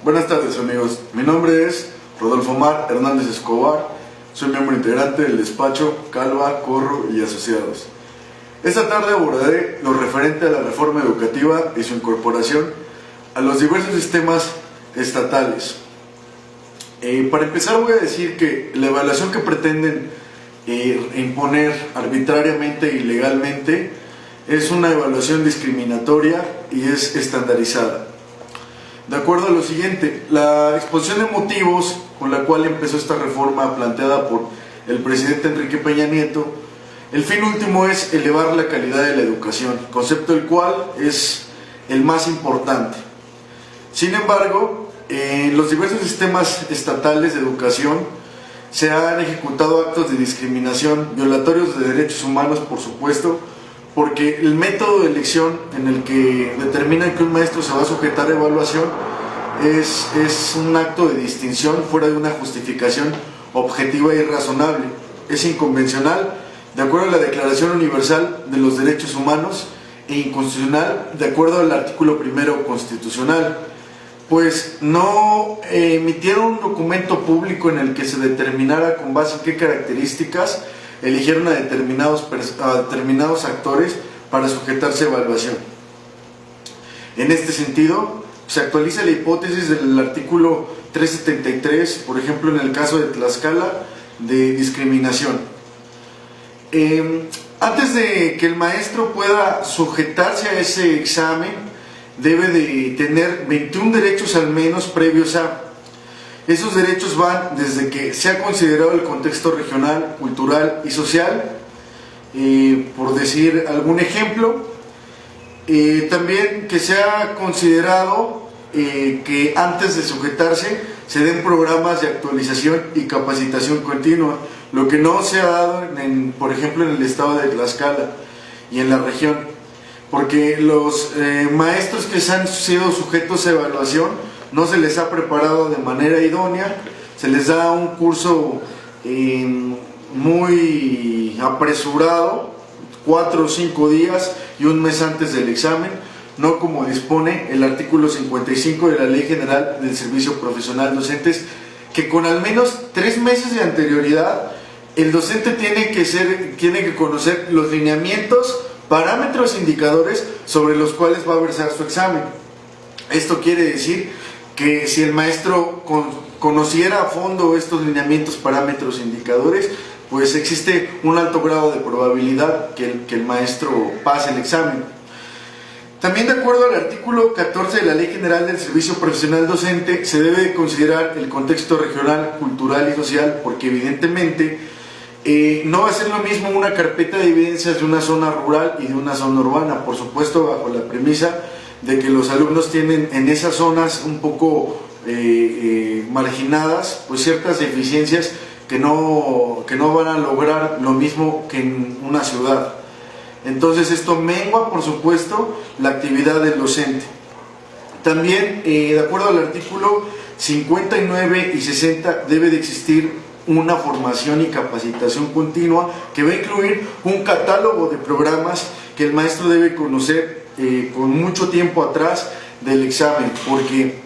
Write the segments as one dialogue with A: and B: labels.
A: Buenas tardes amigos, mi nombre es Rodolfo Mar Hernández Escobar, soy miembro integrante del despacho Calva, Corro y Asociados. Esta tarde abordaré lo referente a la reforma educativa y su incorporación a los diversos sistemas estatales. Para empezar voy a decir que la evaluación que pretenden imponer arbitrariamente y ilegalmente es una evaluación discriminatoria y es estandarizada. De acuerdo a lo siguiente, la exposición de motivos con la cual empezó esta reforma planteada por el presidente Enrique Peña Nieto, el fin último es elevar la calidad de la educación, concepto el cual es el más importante. Sin embargo, en los diversos sistemas estatales de educación se han ejecutado actos de discriminación, violatorios de derechos humanos, por supuesto, porque el método de elección en el que determina que un maestro se va a sujetar a evaluación es un acto de distinción fuera de una justificación objetiva y razonable. Es inconvencional, de acuerdo a la Declaración Universal de los Derechos Humanos, e inconstitucional, de acuerdo al artículo 1 constitucional, pues no emitieron un documento público en el que se determinara con base en qué características eligieron a determinados actores para sujetarse a evaluación. En este sentido, se actualiza la hipótesis del artículo 373, por ejemplo en el caso de Tlaxcala, de discriminación. Antes de que el maestro pueda sujetarse a ese examen, debe de tener 21 derechos al menos previos a. Esos derechos van desde que se ha considerado el contexto regional, cultural y social, por decir algún ejemplo. También que se ha considerado que antes de sujetarse se den programas de actualización y capacitación continua, lo que no se ha dado, por ejemplo, en el estado de Tlaxcala y en la región, porque los maestros que se han sido sujetos a evaluación no se les ha preparado de manera idónea, se les da un curso muy apresurado, 4 o 5 días y un mes antes del examen, no como dispone el artículo 55 de la Ley General del Servicio Profesional Docentes, que con al menos 3 meses de anterioridad el docente tiene que conocer los lineamientos, parámetros, indicadores sobre los cuales va a versar su examen. Esto quiere decir que si el maestro conociera a fondo estos lineamientos, parámetros, indicadores, pues existe un alto grado de probabilidad que el maestro pase el examen. También, de acuerdo al artículo 14 de la Ley General del Servicio Profesional Docente, se debe considerar el contexto regional, cultural y social, porque evidentemente no va a ser lo mismo una carpeta de evidencias de una zona rural y de una zona urbana, por supuesto bajo la premisa de que los alumnos tienen en esas zonas un poco marginadas pues ciertas deficiencias que no van a lograr lo mismo que en una ciudad. Entonces esto mengua, por supuesto, la actividad del docente. También, de acuerdo al artículo 59 y 60, debe de existir una formación y capacitación continua que va a incluir un catálogo de programas que el maestro debe conocer con mucho tiempo atrás del examen, porque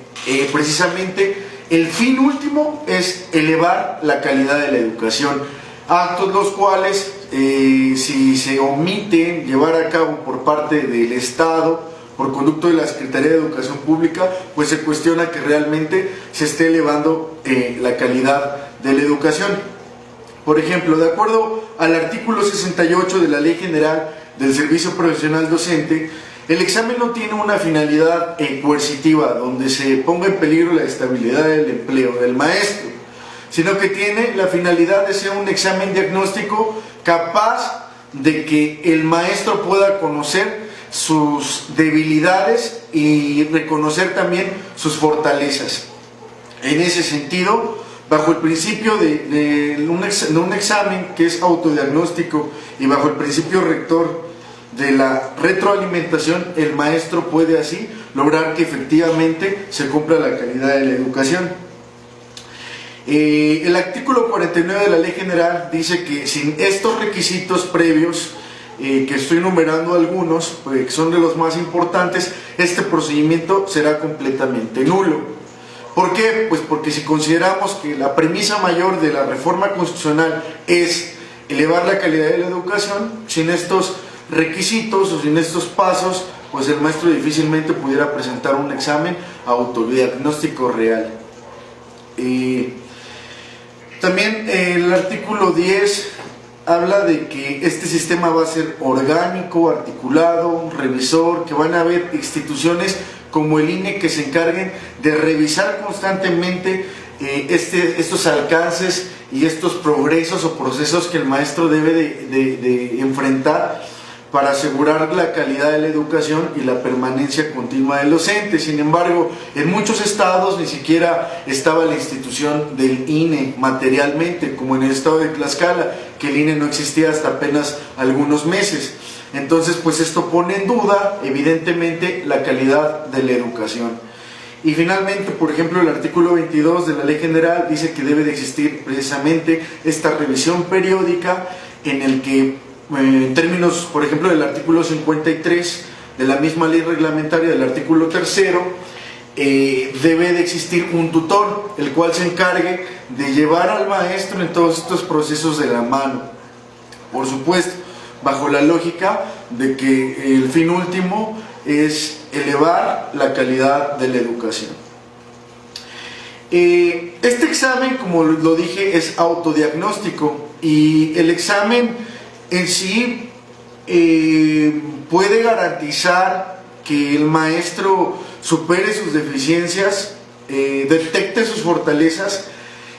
A: precisamente el fin último es elevar la calidad de la educación, actos los cuales si se omiten llevar a cabo por parte del Estado, por conducto de la Secretaría de Educación Pública, pues se cuestiona que realmente se esté elevando la calidad de la educación. Por ejemplo, de acuerdo al artículo 68 de la Ley General del Servicio Profesional Docente, el examen no tiene una finalidad coercitiva donde se ponga en peligro la estabilidad del empleo del maestro, sino que tiene la finalidad de ser un examen diagnóstico capaz de que el maestro pueda conocer sus debilidades y reconocer también sus fortalezas. En ese sentido, bajo el principio de un examen que es autodiagnóstico y bajo el principio rector de la retroalimentación, el maestro puede así lograr que efectivamente se cumpla la calidad de la educación. El artículo 49 de la Ley General dice que sin estos requisitos previos, que estoy numerando algunos, que son de los más importantes, este procedimiento será completamente nulo. ¿Por qué? Pues porque si consideramos que la premisa mayor de la reforma constitucional es elevar la calidad de la educación, sin estos requisitos o sin estos pasos, pues el maestro difícilmente pudiera presentar un examen autodiagnóstico real. También el artículo 10 habla de que este sistema va a ser orgánico, articulado, un revisor, que van a haber instituciones como el INE que se encarguen de revisar constantemente estos alcances y estos progresos o procesos que el maestro debe de enfrentar para asegurar la calidad de la educación y la permanencia continua del docente. Sin embargo, en muchos estados ni siquiera estaba la institución del INE materialmente, como en el estado de Tlaxcala, que el INE no existía hasta apenas algunos meses. Entonces, pues esto pone en duda, evidentemente, la calidad de la educación. Y finalmente, por ejemplo, el artículo 22 de la Ley General dice que debe de existir precisamente esta revisión periódica en el que, en términos, por ejemplo, del artículo 53 de la misma ley reglamentaria del artículo 3º, debe de existir un tutor, el cual se encargue de llevar al maestro en todos estos procesos de la mano. Por supuesto, bajo la lógica de que el fin último es elevar la calidad de la educación. Este examen, como lo dije, es autodiagnóstico y el examen en sí puede garantizar que el maestro supere sus deficiencias, detecte sus fortalezas,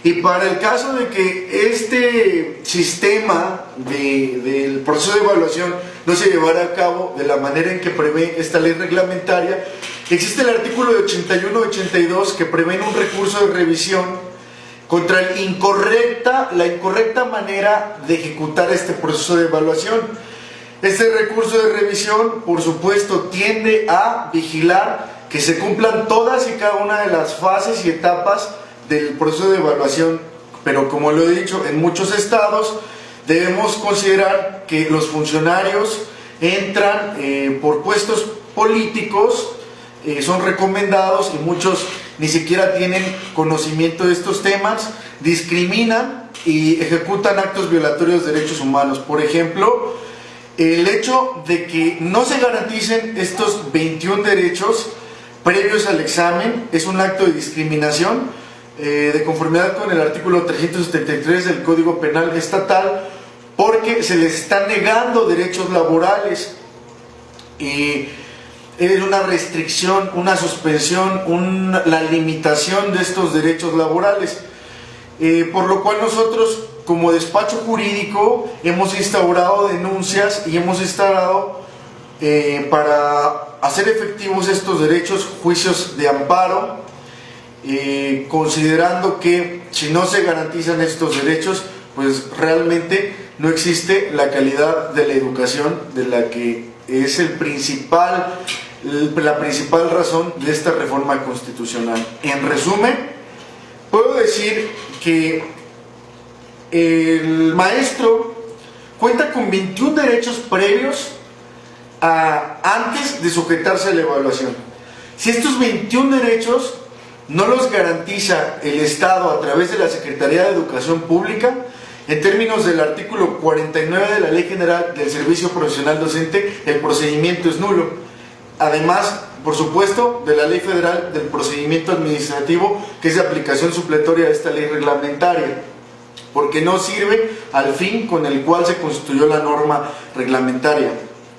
A: y para el caso de que este sistema del proceso de evaluación no se llevara a cabo de la manera en que prevé esta ley reglamentaria, existe el artículo de 81-82 que prevén un recurso de revisión contra la incorrecta manera de ejecutar este proceso de evaluación. Este recurso de revisión, por supuesto, tiende a vigilar que se cumplan todas y cada una de las fases y etapas del proceso de evaluación, pero como lo he dicho, en muchos estados debemos considerar que los funcionarios entran por puestos políticos, son recomendados y muchos ni siquiera tienen conocimiento de estos temas, discriminan y ejecutan actos violatorios de derechos humanos. Por ejemplo, el hecho de que no se garanticen estos 21 derechos previos al examen es un acto de discriminación de conformidad con el artículo 373 del Código Penal Estatal, porque se les están negando derechos laborales. Es una restricción, una suspensión, la limitación de estos derechos laborales, por lo cual nosotros como despacho jurídico hemos instaurado denuncias y hemos instaurado para hacer efectivos estos derechos, juicios de amparo, considerando que si no se garantizan estos derechos, pues realmente no existe la calidad de la educación de la que es la principal razón de esta reforma constitucional. En resumen, puedo decir que el maestro cuenta con 21 derechos previos antes de sujetarse a la evaluación. Si estos 21 derechos no los garantiza el Estado a través de la Secretaría de Educación Pública, en términos del artículo 49 de la Ley General del Servicio Profesional Docente, el procedimiento es nulo. Además, por supuesto, de la Ley Federal del Procedimiento Administrativo, que es de aplicación supletoria de esta ley reglamentaria, porque no sirve al fin con el cual se constituyó la norma reglamentaria,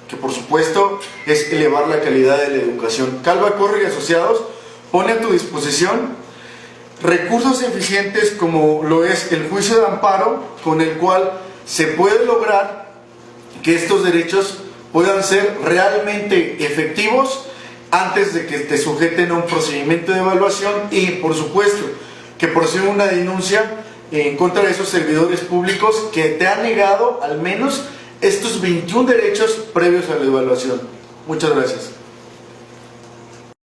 A: que por supuesto es elevar la calidad de la educación. Calva, Corro y Asociados pone a tu disposición recursos eficientes como lo es el juicio de amparo, con el cual se puede lograr que estos derechos puedan ser realmente efectivos antes de que te sujeten a un procedimiento de evaluación, y por supuesto que proceda una denuncia en contra de esos servidores públicos que te han negado al menos estos 21 derechos previos a la evaluación. Muchas gracias.